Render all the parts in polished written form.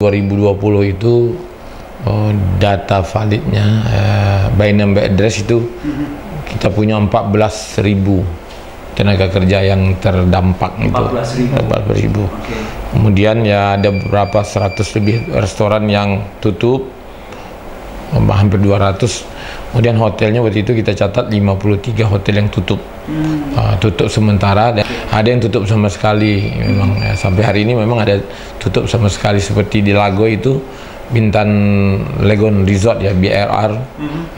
2020 itu data validnya by name by address itu kita punya 14.000 tenaga kerja yang terdampak. 14.000. Okay. Kemudian ya ada beberapa 100 lebih restoran yang tutup, hampir 200. Kemudian hotelnya waktu itu kita catat 53 hotel yang tutup. Tutup sementara, dan ada yang tutup sama sekali. Memang ya, sampai hari ini memang ada tutup sama sekali, seperti di Lago itu Bintan Legon Resort ya, BRR,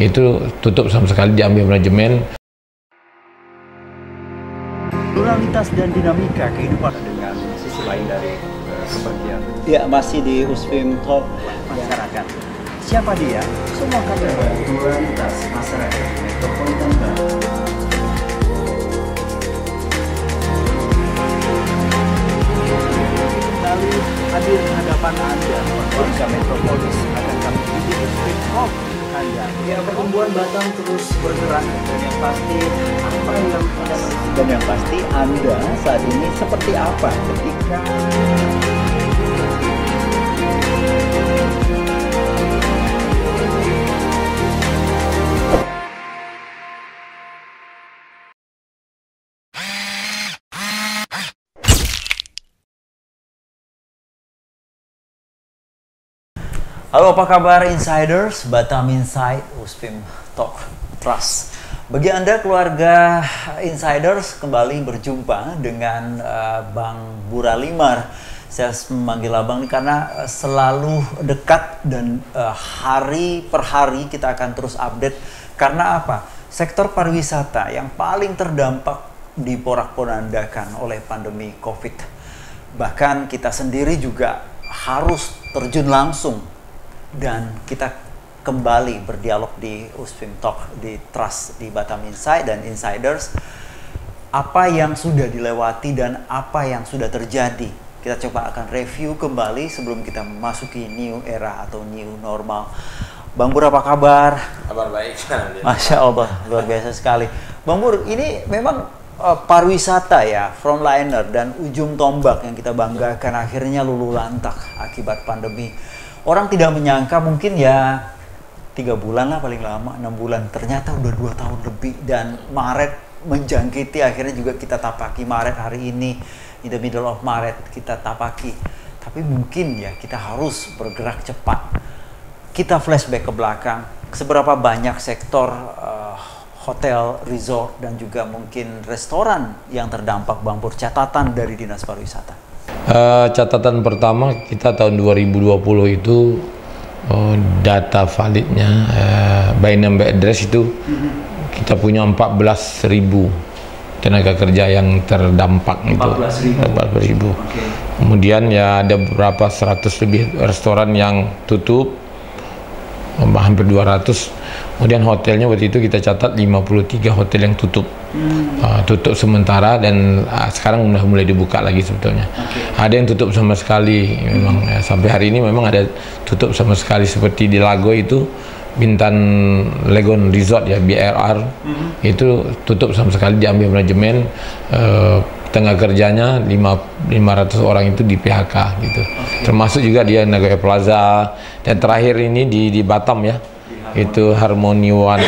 itu tutup sama sekali, diambil manajemen. Pluralitas dan dinamika kehidupan dengan sisi lain dari kepergian. Ya, masih di USFIM Talk Masyarakat. Siapa dia? Semua kader pluralitas masyarakat Metropolitan Baru. Lalu hadir di hadapan Anda, warga Metropolis, akan kami bikin USFIM Talk untuk Anda. Ya, pertumbuhan Batam terus bergerak, dan yang pasti Anda saat ini seperti apa ketika Halo, apa kabar Insiders? Batam Insight, USFIM Talk Trust. Bagi Anda keluarga Insiders, kembali berjumpa dengan Bang Buralimar. Saya memanggil Abang ini karena selalu dekat dan hari per hari kita akan terus update. Karena apa? Sektor pariwisata yang paling terdampak diporak-porandakan oleh pandemi COVID. Bahkan kita sendiri juga harus terjun langsung. Dan kita kembali berdialog di USFIM Talk, di Trust, di Batam Insight dan Insiders. Apa yang sudah dilewati dan apa yang sudah terjadi. Kita coba akan review kembali sebelum kita memasuki new era atau new normal. Bang Bur, apa kabar? Kabar baik. Masya Allah, luar biasa sekali. Bang Bur, ini memang pariwisata ya, frontliner dan ujung tombak yang kita banggakan akhirnya luluh lantak akibat pandemi. Orang tidak menyangka, mungkin ya 3 bulan lah paling lama, 6 bulan. Ternyata udah 2 tahun lebih, dan Maret menjangkiti, akhirnya juga kita tapaki Maret hari ini, in the middle of Maret kita tapaki. Tapi mungkin ya kita harus bergerak cepat. Kita flashback ke belakang, seberapa banyak sektor hotel, resort, dan juga mungkin restoran yang terdampak, Bang Pur, catatan dari Dinas Pariwisata. Catatan pertama kita tahun 2020 itu data validnya by name by address itu kita punya 14.000 tenaga kerja yang terdampak. 14.000. Okay. Kemudian ya ada beberapa 100 lebih restoran yang tutup, hampir 200. Kemudian hotelnya waktu itu kita catat 53 hotel yang tutup. Tutup sementara, dan sekarang udah mulai dibuka lagi sebetulnya. Okay. Ada yang tutup sama sekali. Memang ya, sampai hari ini memang ada tutup sama sekali, seperti di Lago itu Bintan Legon Resort ya, BRR, itu tutup sama sekali, diambil manajemen. Tenaga kerjanya 500 orang itu di PHK gitu. Okay. Termasuk juga dia Nagoya Plaza, dan terakhir ini di Batam ya, itu Harmony One,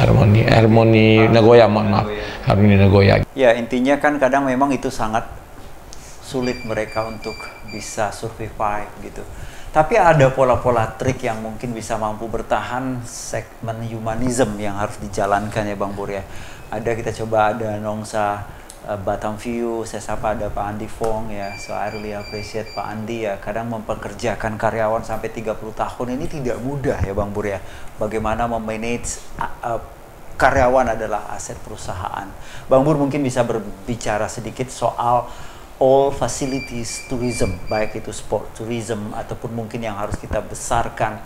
Harmony Nagoya, maaf, Harmony Nagoya. Ya, intinya kan kadang memang itu sangat sulit mereka untuk bisa survive gitu. Tapi ada pola-pola trik yang mungkin bisa mampu bertahan, segmen humanism yang harus dijalankan ya Bang Bur ya. Ada, kita coba ada Nongsa Batam View, saya sapa ada Pak Andi Fong ya. So I really appreciate Pak Andi ya, kadang mempekerjakan karyawan sampai 30 tahun ini tidak mudah ya Bang Bur ya. Bagaimana memanage karyawan adalah aset perusahaan. Bang Bur mungkin bisa berbicara sedikit soal all facilities tourism, baik itu sport tourism ataupun mungkin yang harus kita besarkan.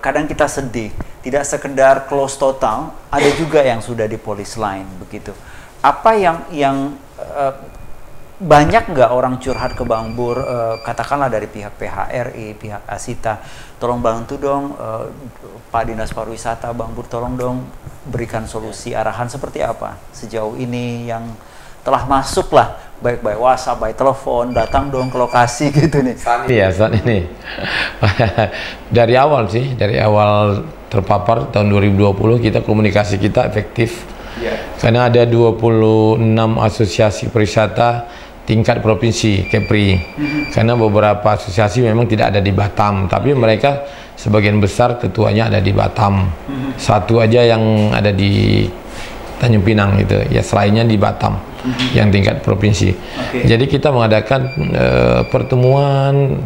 Kadang kita sedih, tidak sekedar close total, ada juga yang sudah di police line begitu. Apa yang banyak nggak orang curhat ke Bang Bur, katakanlah dari pihak PHRI, pihak Asita, tolong bantu dong Pak Dinas Pariwisata, Bang Bur tolong dong berikan solusi, arahan seperti apa sejauh ini yang telah masuk lah, baik by WhatsApp, by telepon, datang dong ke lokasi gitu nih. Iya, saat ini dari awal sih, dari awal terpapar tahun 2020 komunikasi kita efektif. Karena ada 26 asosiasi pariwisata tingkat provinsi Kepri. Karena beberapa asosiasi memang tidak ada di Batam, tapi mereka sebagian besar ketuanya ada di Batam. Satu aja yang ada di Tanjung Pinang gitu, ya selainnya di Batam yang tingkat provinsi. Jadi kita mengadakan pertemuan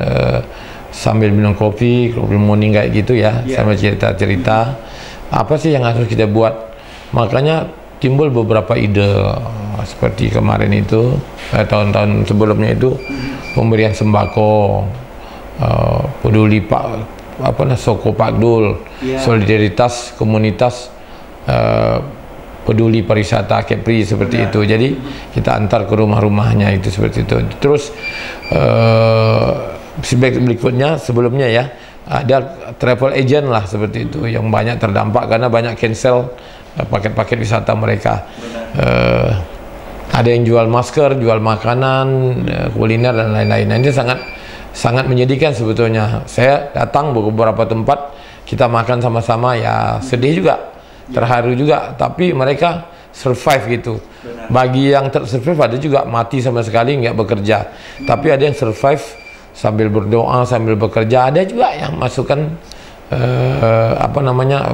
sambil minum kopi morning kayak gitu ya, sambil cerita-cerita apa sih yang harus kita buat. Makanya timbul beberapa ide seperti kemarin itu, tahun-tahun sebelumnya itu pemberian sembako, peduli Soko Pakdul, solidaritas komunitas peduli pariwisata Kepri seperti itu. Jadi kita antar ke rumah-rumahnya itu seperti itu. Terus berikutnya sebelumnya ya ada travel agent lah seperti itu yang banyak terdampak karena banyak cancel paket-paket wisata mereka. Ada yang jual masker, jual makanan, kuliner dan lain-lain. Nah, ini sangat menyedihkan sebetulnya. Saya datang beberapa tempat, kita makan sama-sama, ya sedih juga, terharu juga. Tapi mereka survive gitu. Bagi yang tersurvive ada juga mati sama sekali nggak bekerja. Tapi ada yang survive sambil berdoa, sambil bekerja. Ada juga yang masukkan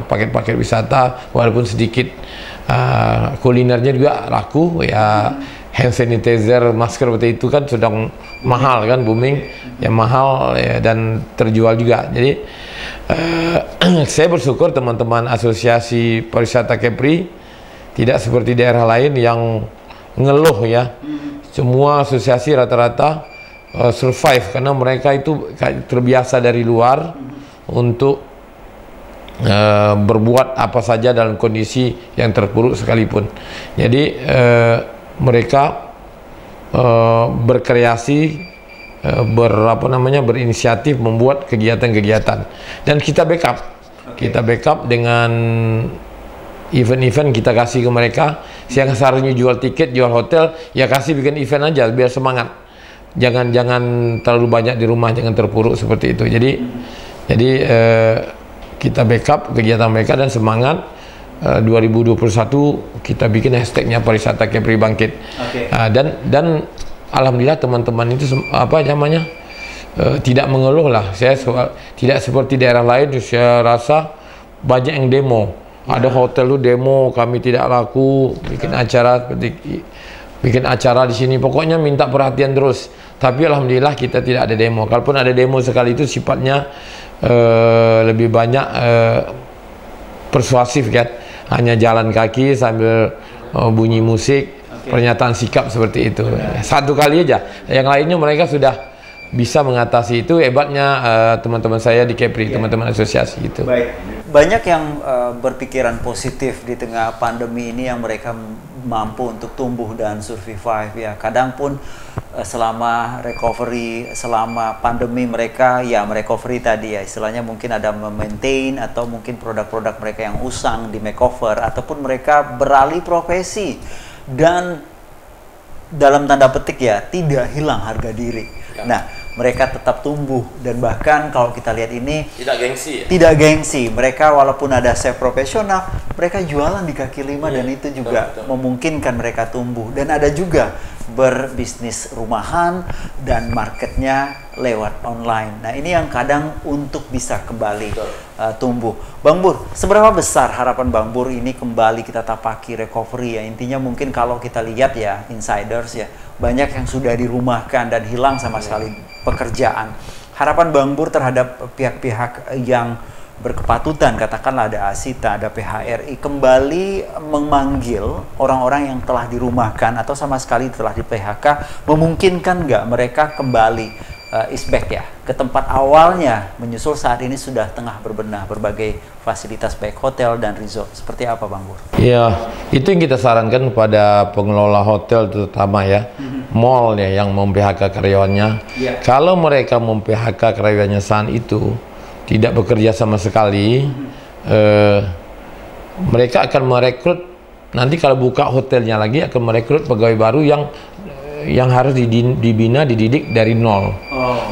paket-paket wisata walaupun sedikit. Kulinernya juga laku ya, hand sanitizer, masker seperti itu kan sedang mahal kan, booming ya, mahal ya, dan terjual juga. Jadi saya bersyukur teman-teman asosiasi pariwisata Kepri tidak seperti daerah lain yang ngeluh ya. Semua asosiasi rata-rata survive karena mereka itu terbiasa dari luar untuk berbuat apa saja dalam kondisi yang terpuruk sekalipun. Jadi mereka berkreasi, berinisiatif membuat kegiatan-kegiatan dan kita backup. Kita backup dengan event-event kita kasih ke mereka. Siang seharusnya jual tiket, jual hotel, ya kasih bikin event aja biar semangat. Jangan terlalu banyak di rumah, jangan terpuruk seperti itu. Jadi kita backup kegiatan mereka dan semangat. 2021 kita bikin hashtagnya pariwisata Kepri bangkit. Dan alhamdulillah teman-teman itu tidak mengeluh lah. Saya tidak seperti daerah lain. Saya rasa banyak yang demo. Ada hotel lu demo, kami tidak laku, bikin acara di sini. Pokoknya minta perhatian terus. Tapi alhamdulillah kita tidak ada demo. Kalaupun ada demo sekali itu sifatnya lebih banyak persuasif kan, hanya jalan kaki sambil bunyi musik, pernyataan sikap seperti itu. Satu kali aja. Yang lainnya mereka sudah bisa mengatasi. Itu hebatnya teman-teman saya di Kepri, teman-teman asosiasi itu. Baik. Banyak yang berpikiran positif di tengah pandemi ini, yang mereka mampu untuk tumbuh dan survive ya. Kadang pun selama recovery, selama pandemi mereka ya merecovery tadi ya, istilahnya mungkin ada memaintain atau mungkin produk-produk mereka yang usang di makeover, ataupun mereka beralih profesi dan dalam tanda petik ya tidak hilang harga diri. Nah, mereka tetap tumbuh dan bahkan kalau kita lihat ini tidak gengsi ya? Tidak gengsi. Mereka walaupun ada chef profesional, mereka jualan di kaki lima dan itu juga memungkinkan mereka tumbuh. Dan ada juga berbisnis rumahan dan marketnya lewat online. Nah, ini yang kadang untuk bisa kembali tumbuh. Bang Bur, seberapa besar harapan Bang Bur ini kembali kita tapaki recovery ya? Intinya mungkin kalau kita lihat ya, insiders ya, banyak yang sudah dirumahkan dan hilang sama sekali pekerjaan. Harapan Bang Bur terhadap pihak-pihak yang berkepatutan, katakanlah ada Asita, ada PHRI, kembali memanggil orang-orang yang telah dirumahkan atau sama sekali telah di PHK, memungkinkan nggak mereka kembali is back ya ke tempat awalnya, menyusul saat ini sudah tengah berbenah berbagai fasilitas baik hotel dan resort. Seperti apa Bang Bur? Ya, itu yang kita sarankan kepada pengelola hotel terutama ya, mall ya yang mem-PHK karyawannya. Kalau mereka mem-PHK karyawannya saat itu tidak bekerja sama sekali, mereka akan merekrut nanti kalau buka hotelnya lagi akan merekrut pegawai baru yang harus dibina, dididik dari nol.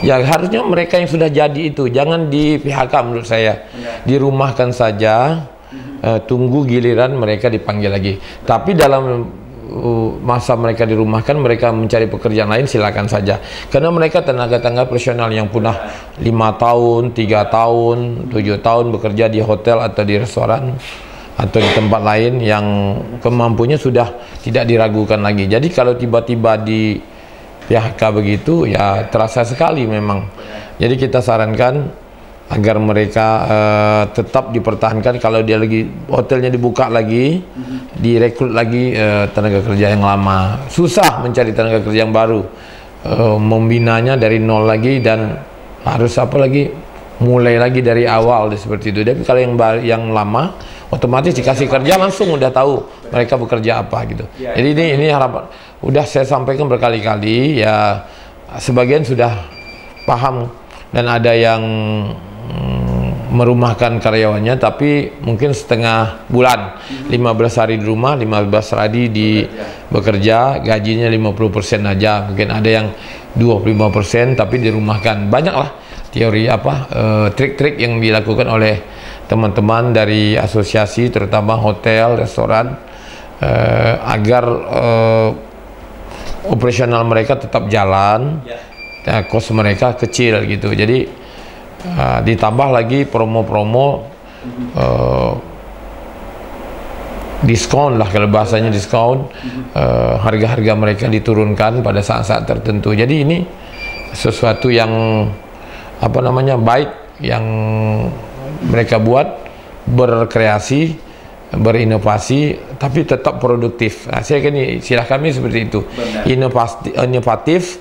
Ya harusnya mereka yang sudah jadi itu jangan di PHK menurut saya. Dirumahkan saja, tunggu giliran mereka dipanggil lagi. Tapi dalam masa mereka dirumahkan, mereka mencari pekerjaan lain, silakan saja. Karena mereka tenaga profesional yang punah 5 tahun, 3 tahun, 7 tahun bekerja di hotel atau di restoran atau di tempat lain yang kemampuannya sudah tidak diragukan lagi. Jadi kalau tiba-tiba di PHK begitu, ya terasa sekali memang. Jadi kita sarankan agar mereka tetap dipertahankan. Kalau dia lagi hotelnya dibuka lagi, direkrut lagi tenaga kerja yang lama. Susah mencari tenaga kerja yang baru, membinanya dari nol lagi, dan harus apa lagi, mulai lagi dari awal seperti itu. Tapi kalau yang lama otomatis dikasih kerja langsung udah tahu mereka bekerja apa gitu. Jadi ini harapan udah saya sampaikan berkali-kali, ya sebagian sudah paham, dan ada yang merumahkan karyawannya tapi mungkin setengah bulan, 15 hari di rumah, 15 hari di bekerja, gajinya 50% aja, mungkin ada yang 25% tapi dirumahkan. Banyaklah teori trik-trik yang dilakukan oleh teman-teman dari asosiasi, terutama hotel, restoran, agar operasional mereka tetap jalan, kos mereka kecil gitu. Jadi ditambah lagi promo-promo, diskon lah kalau bahasanya, diskon, harga-harga mereka diturunkan pada saat-saat tertentu. Jadi ini sesuatu yang baik yang mereka buat, berkreasi, berinovasi, tapi tetap produktif. Nah, istilah kami seperti itu. Inovatif,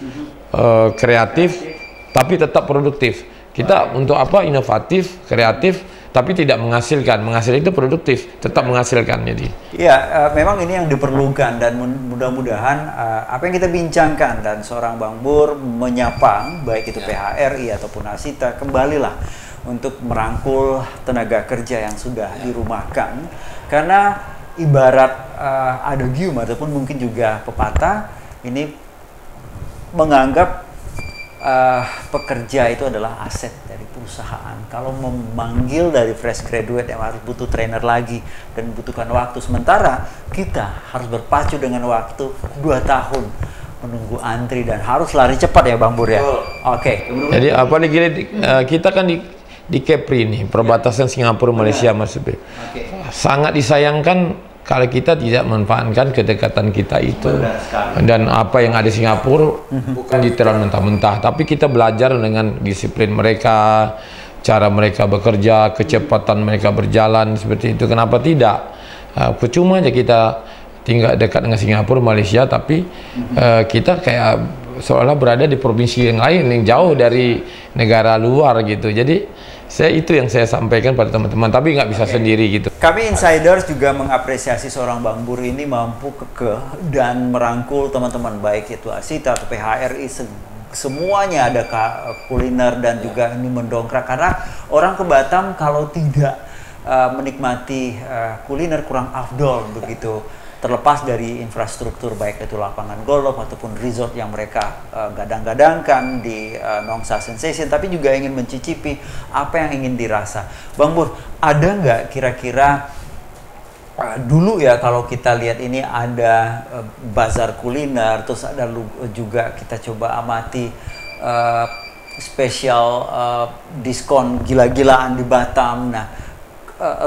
kreatif, tapi tetap produktif. Kita untuk apa? Inovatif, kreatif, tapi tidak menghasilkan. Menghasilkan itu produktif, tetap menghasilkan. Jadi ya, memang ini yang diperlukan, dan mudah-mudahan apa yang kita bincangkan dan seorang Bang Bur menyapa, baik itu PHRI ataupun Asita, kembalilah untuk merangkul tenaga kerja yang sudah dirumahkan. Karena ibarat ada gium ataupun mungkin juga pepatah ini menganggap pekerja itu adalah aset dari perusahaan. Kalau memanggil dari fresh graduate yang harus butuh trainer lagi dan membutuhkan waktu, sementara kita harus berpacu dengan waktu 2 tahun menunggu antri dan harus lari cepat ya Bang Bur ya. Oke. Jadi apalagi kita kan di Kepri nih, perbatasan Singapura Malaysia maksudnya. Sangat disayangkan kalau kita tidak memanfaatkan kedekatan kita itu, dan apa yang ada di Singapura bukan ditelan mentah-mentah, tapi kita belajar dengan disiplin mereka, cara mereka bekerja, kecepatan mereka berjalan seperti itu. Kenapa tidak? Percuma aja kita tinggal dekat dengan Singapura, Malaysia, tapi kita kayak seolah berada di provinsi yang lain yang jauh dari negara luar gitu. Jadi itu yang saya sampaikan pada teman-teman, tapi nggak bisa sendiri gitu. Kami insiders juga mengapresiasi seorang Bang Bur ini mampu kekeh dan merangkul teman-teman, baik itu Asita atau PHRI, semuanya ada kuliner, dan juga ini mendongkrak, karena orang ke Batam kalau tidak menikmati kuliner kurang afdol begitu, terlepas dari infrastruktur baik itu lapangan golf ataupun resort yang mereka gadang-gadangkan di Nongsa Sensation, tapi juga ingin mencicipi apa yang ingin dirasa. Bang Bur, ada nggak kira-kira dulu ya, kalau kita lihat ini ada bazar kuliner, terus ada juga kita coba amati spesial diskon gila-gilaan di Batam. Nah,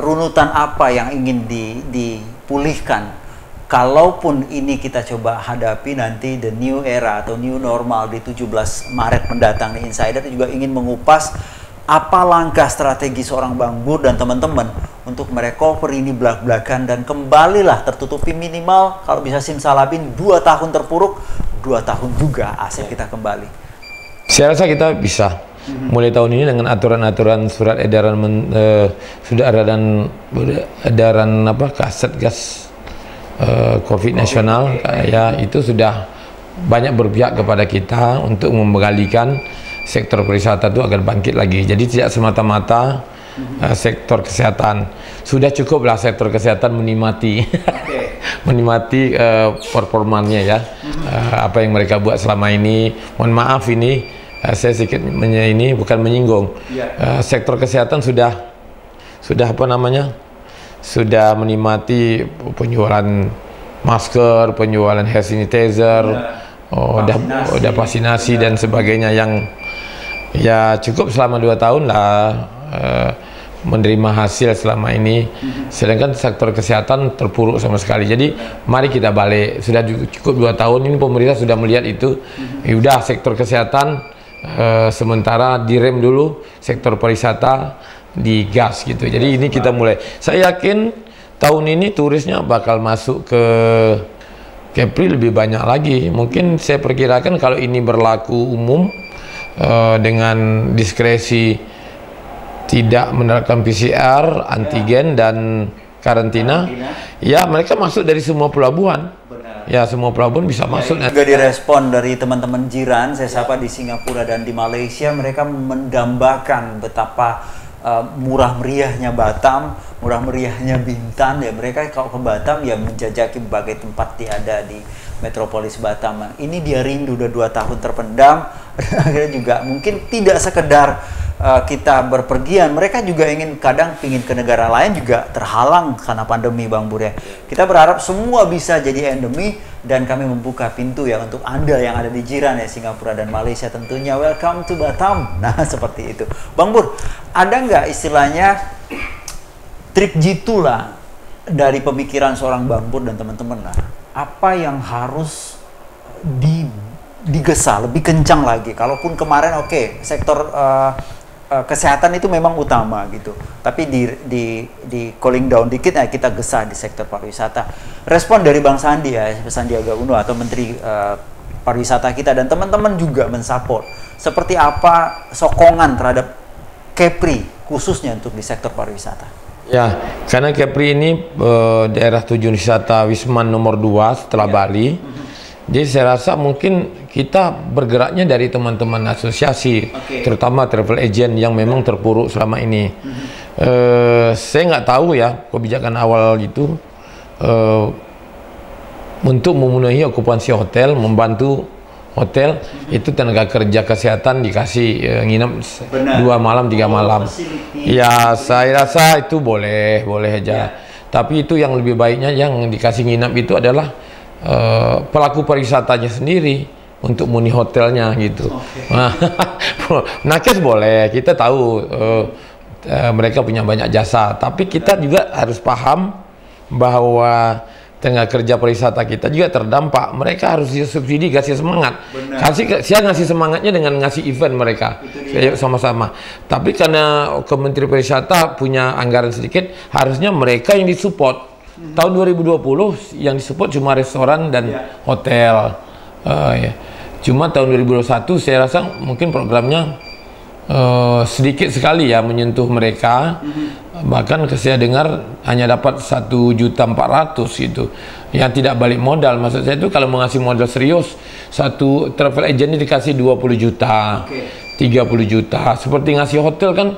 runutan apa yang ingin dipulihkan? Kalaupun ini kita coba hadapi nanti the new era atau new normal di 17 Maret mendatang, di Insider juga ingin mengupas apa langkah strategi seorang Bang Bur dan teman-teman untuk merecover ini belak-belakan dan kembalilah tertutupi, minimal kalau bisa simsalabim 2 tahun terpuruk, 2 tahun juga aset kita kembali. Saya rasa kita bisa mulai tahun ini dengan aturan-aturan surat edaran edaran Satgas COVID nasional, ya itu sudah banyak berpihak kepada kita untuk mengembalikan sektor pariwisata itu agar bangkit lagi. Jadi tidak semata-mata sektor kesehatan. Sudah cukuplah sektor kesehatan menikmati menikmati performanya ya, apa yang mereka buat selama ini. Mohon maaf ini saya sedikit ini bukan menyinggung. Sektor kesehatan sudah apa namanya, sudah menikmati penjualan masker, penjualan hand sanitizer, udah vaksinasi dan sebagainya yang ya cukup selama 2 tahun lah menerima hasil selama ini. Sedangkan sektor kesehatan terpuruk sama sekali. Jadi mari kita balik, sudah cukup 2 tahun ini pemerintah sudah melihat itu. Ya udah, sektor kesehatan sementara direm dulu, sektor pariwisata digas gitu. Jadi ini kita mulai. Saya yakin tahun ini turisnya bakal masuk ke Kepri lebih banyak lagi. Mungkin saya perkirakan kalau ini berlaku umum dengan diskresi tidak menerapkan PCR, antigen dan karantina, ya mereka masuk dari semua pelabuhan. Ya semua pelabuhan bisa masuk. Juga direspon dari teman-teman jiran saya sapa di Singapura dan di Malaysia, mereka mendambakan betapa murah meriahnya Batam, murah meriahnya Bintan ya. Mereka kalau ke Batam ya menjajaki berbagai tempat ada di metropolis Batam. Ini dia rindu, udah 2 tahun terpendam. Akhirnya juga mungkin tidak sekedar kita berpergian, mereka juga kadang ingin ke negara lain juga terhalang karena pandemi, Bang Bur ya. Kita berharap semua bisa jadi endemi dan kami membuka pintu ya untuk Anda yang ada di jiran ya, Singapura dan Malaysia tentunya. Welcome to Batam. Nah seperti itu. Bang Bur, ada nggak istilahnya trik jitu lah dari pemikiran seorang Bang Bur dan teman-teman lah, apa yang harus digesa lebih kencang lagi? Kalaupun kemarin sektor kesehatan itu memang utama gitu, tapi di cooling down dikit ya kita gesa di sektor pariwisata. Respon dari Bang Sandi ya, Sandiaga Uno atau Menteri Pariwisata kita dan teman-teman juga mensupport. Seperti apa sokongan terhadap Kepri khususnya untuk di sektor pariwisata? Ya, karena Kepri ini daerah tujuan wisata Wisman nomor 2 setelah Bali. Jadi saya rasa mungkin kita bergeraknya dari teman-teman asosiasi, terutama travel agent yang memang terpuruk selama ini. Saya nggak tahu ya kebijakan awal itu untuk memenuhi okupansi hotel, membantu hotel itu tenaga kerja kesehatan dikasih nginep 2 malam 3 malam. Ya saya rasa itu boleh aja. Tapi itu yang lebih baiknya yang dikasih nginep itu adalah pelaku pariwisatanya sendiri untuk muni hotelnya gitu. Nakes boleh, kita tahu mereka punya banyak jasa, tapi kita juga harus paham bahwa tenaga kerja pariwisata kita juga terdampak. Mereka harus subsidi, kasih semangat. Saya ngasih semangatnya dengan ngasih event mereka sama-sama. Tapi karena Kementerian Pariwisata punya anggaran sedikit, harusnya mereka yang disupport. Tahun 2020 yang disupport cuma restoran dan hotel. Ya. Cuma tahun 2021 saya rasa mungkin programnya sedikit sekali ya menyentuh mereka. Bahkan saya dengar hanya dapat 1.400.000 gitu. Yang tidak balik modal. Maksud saya itu kalau mau ngasih modal serius, satu travel agent ini dikasih 20 juta. 30 juta. Seperti ngasih hotel kan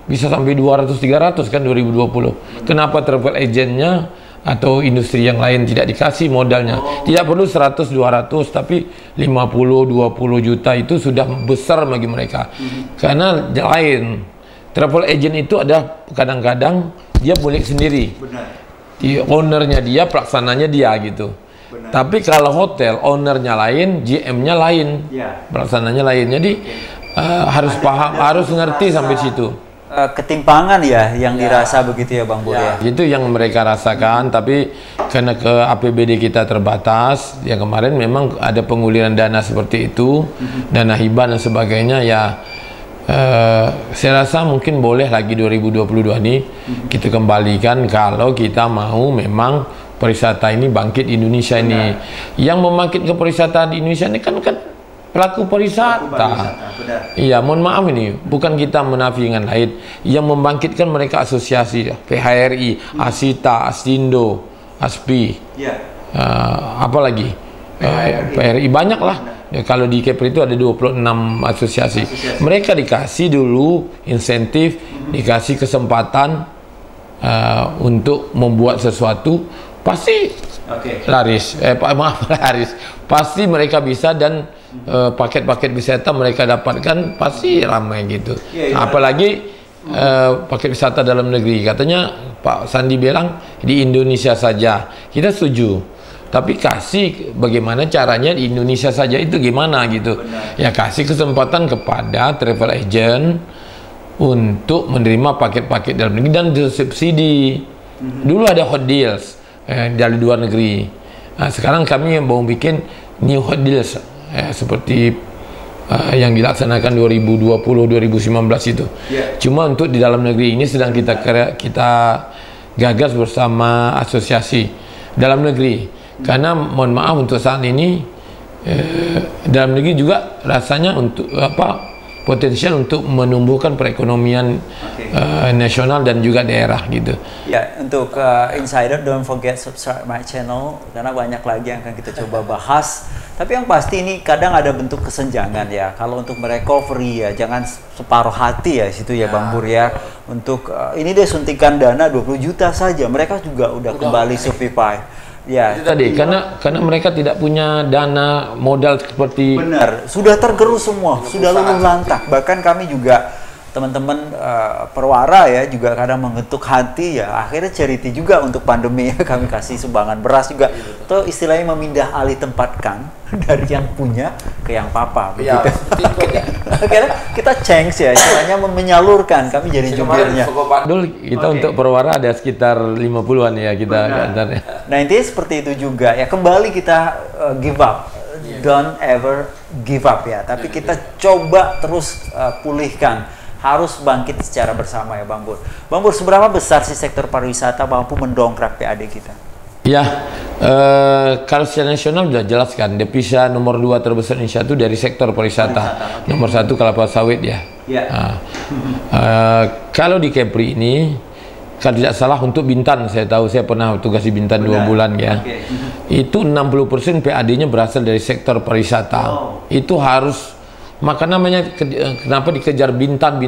bisa sampai 200-300 kan 2020. Kenapa travel agentnya atau industri yang lain tidak dikasih modalnya? Tidak perlu 100-200, tapi 50-20 juta itu sudah besar bagi mereka. Karena lain, travel agent itu ada kadang-kadang dia boleh sendiri. Di ownernya dia, pelaksananya dia gitu. Tapi kalau hotel, ownernya lain, GM-nya lain, pelaksananya lain. Jadi harus paham, harus ngerti sampai situ. Ketimpangan ya yang dirasa begitu ya Bang Bur ya. Itu yang mereka rasakan, tapi karena ke APBD kita terbatas, ya kemarin memang ada penguliran dana seperti itu, dana hibah dan sebagainya ya. Saya rasa mungkin boleh lagi 2022 ini kita kembalikan kalau kita mau memang pariwisata ini bangkit di Indonesia ini. Yang membangkitkan pariwisata di Indonesia ini kan pelaku pariwisata. Iya, mohon maaf ini, bukan kita menafikan lain. Yang membangkitkan mereka asosiasi, PHRI, Asita, Astindo, ASPI, apalagi PHRI banyak lah. Ya, kalau di Kepri itu ada 26 asosiasi. Mereka dikasih dulu insentif, dikasih kesempatan untuk membuat sesuatu pasti laris. Maaf, laris. Pasti mereka bisa, dan paket-paket wisata mereka dapatkan pasti ramai gitu. Apalagi paket wisata dalam negeri, katanya Pak Sandi bilang di Indonesia saja. Kita setuju. Tapi kasih bagaimana caranya di Indonesia saja itu gimana gitu. Ya kasih kesempatan kepada travel agent untuk menerima paket-paket dalam negeri dan disubsidi. Dulu ada hot deals dari luar negeri. Nah, sekarang kami mau bikin new hot deals seperti yang dilaksanakan 2020-2019 itu. Cuma untuk di dalam negeri ini sedang kita gagas bersama asosiasi dalam negeri. Karena mohon maaf untuk saat ini dalam negeri juga rasanya untuk potensial untuk menumbuhkan perekonomian nasional dan juga daerah gitu. Ya, untuk insider, don't forget subscribe my channel karena banyak lagi yang akan kita coba bahas. Tapi yang pasti ini kadang ada bentuk kesenjangan ya. Kalau untuk merecovery ya jangan separuh hati ya situ ya Bang Bur ya. Untuk ini dia suntikan dana 20 juta saja, mereka juga udah kembali survive. Ya, itu tadi karena mereka tidak punya dana modal seperti. Benar, sudah tergerus semua, sudah luluh lantak. Bahkan kami juga teman-teman perwara ya juga kadang mengetuk hati ya, akhirnya charity juga untuk pandemi ya, kami kasih sumbangan beras juga. Itu istilahnya memindah alih tempatkan dari yang punya ke yang papa begitu. Akhirnya kita change ya, istilahnya menyalurkan, kami jadi jubirnya. Dulu kita untuk perwara ada sekitar 50-an ya kita antaranya. Nah intinya seperti itu juga ya, kembali kita give up. Don't ever give up ya, tapi kita coba terus pulihkan. Harus bangkit secara bersama ya Bang Bur. Bang Bur, seberapa besar sih sektor pariwisata mampu mendongkrak PAD kita? Ya, kalau secara nasional sudah jelas kan, devisa nomor 2 terbesar Indonesia itu dari sektor pariwisata. Nomor 1 kelapa sawit ya. Kalau di Kepri ini, kalau tidak salah untuk Bintan, saya tahu, saya pernah tugas di Bintan 2 bulan ya. Itu 60% PAD-nya berasal dari sektor pariwisata. Itu harus. Maka namanya kenapa dikejar Bintan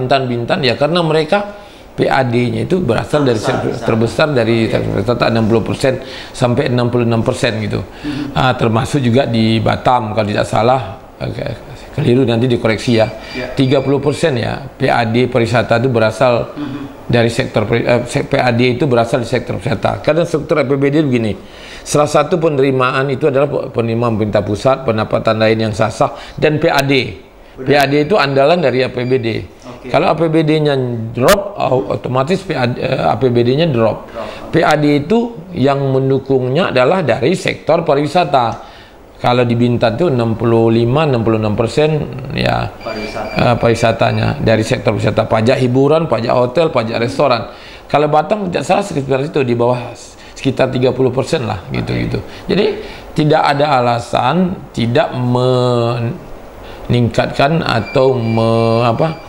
ya karena mereka PAD-nya itu berasal dari terbesar dari sektor 60% sampai 66% gitu. Termasuk juga di Batam kalau tidak salah, keliru nanti dikoreksi ya. 30% ya PAD pariwisata itu berasal dari sektor PAD itu berasal dari sektor pariwisata. Karena struktur APBD begini. Salah satu penerimaan itu adalah penerimaan pemerintah pusat, pendapatan lain yang sah dan PAD. PAD itu andalan dari APBD. Kalau APBD-nya drop, otomatis APBD-nya drop. PAD itu yang mendukungnya adalah dari sektor pariwisata. Kalau di Bintan itu 65-66% ya pariwisatanya dari sektor pariwisata. Pajak hiburan, pajak hotel, pajak restoran. Kalau Batam tidak salah sekitar itu di bawah sekitar 30% lah gitu. Jadi tidak ada alasan tidak meningkatkan atau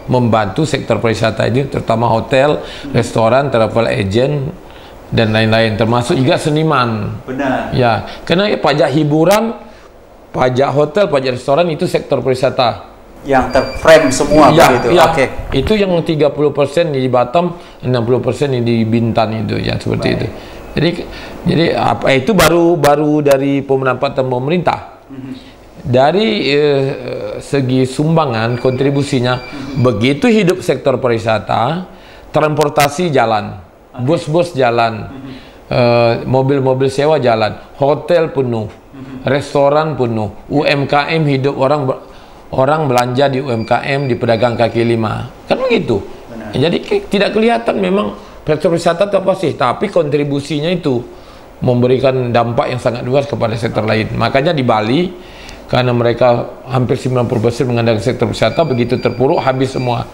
membantu sektor pariwisata ini, terutama hotel, restoran, travel agent dan lain-lain, termasuk juga seniman. Benar. Ya, karena pajak hiburan, pajak hotel, pajak restoran itu sektor pariwisata. Yang terframe semua begitu. Ya. Itu yang 30% di Batam, 60% di Bintan itu ya seperti itu. Jadi apa itu baru dari pendapatan pemerintah. Dari segi sumbangan kontribusinya, begitu hidup sektor pariwisata, transportasi jalan, bus-bus jalan, mobil-mobil sewa jalan, hotel penuh, restoran penuh, UMKM hidup, orang belanja di UMKM, di pedagang kaki lima, kan begitu. Jadi tidak kelihatan memang sektor pariwisata itu apa sih, tapi kontribusinya itu memberikan dampak yang sangat luas kepada sektor lain. Makanya di Bali, karena mereka hampir 90% mengandalkan sektor wisata, begitu terpuruk habis semua.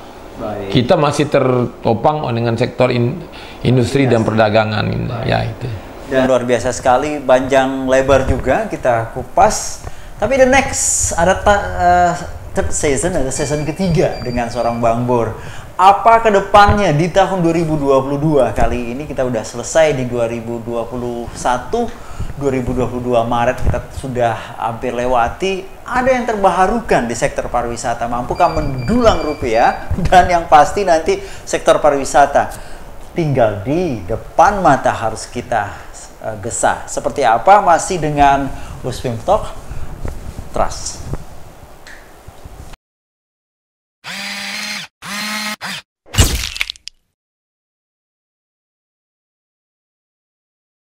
Kita masih tertopang dengan sektor industri dan perdagangan ya itu. Dan luar biasa sekali, panjang lebar juga kita kupas. Tapi the next ada third season, ada season ketiga dengan seorang Bang Bur. Apa kedepannya di tahun 2022 kali ini? Kita udah selesai di 2022 Maret, kita sudah hampir lewati. Ada yang terbaharukan di sektor pariwisata, mampukah mendulang rupiah? Dan yang pasti nanti sektor pariwisata tinggal di depan mata harus kita tergesa. Seperti apa? Masih dengan Muslim Talk Trust.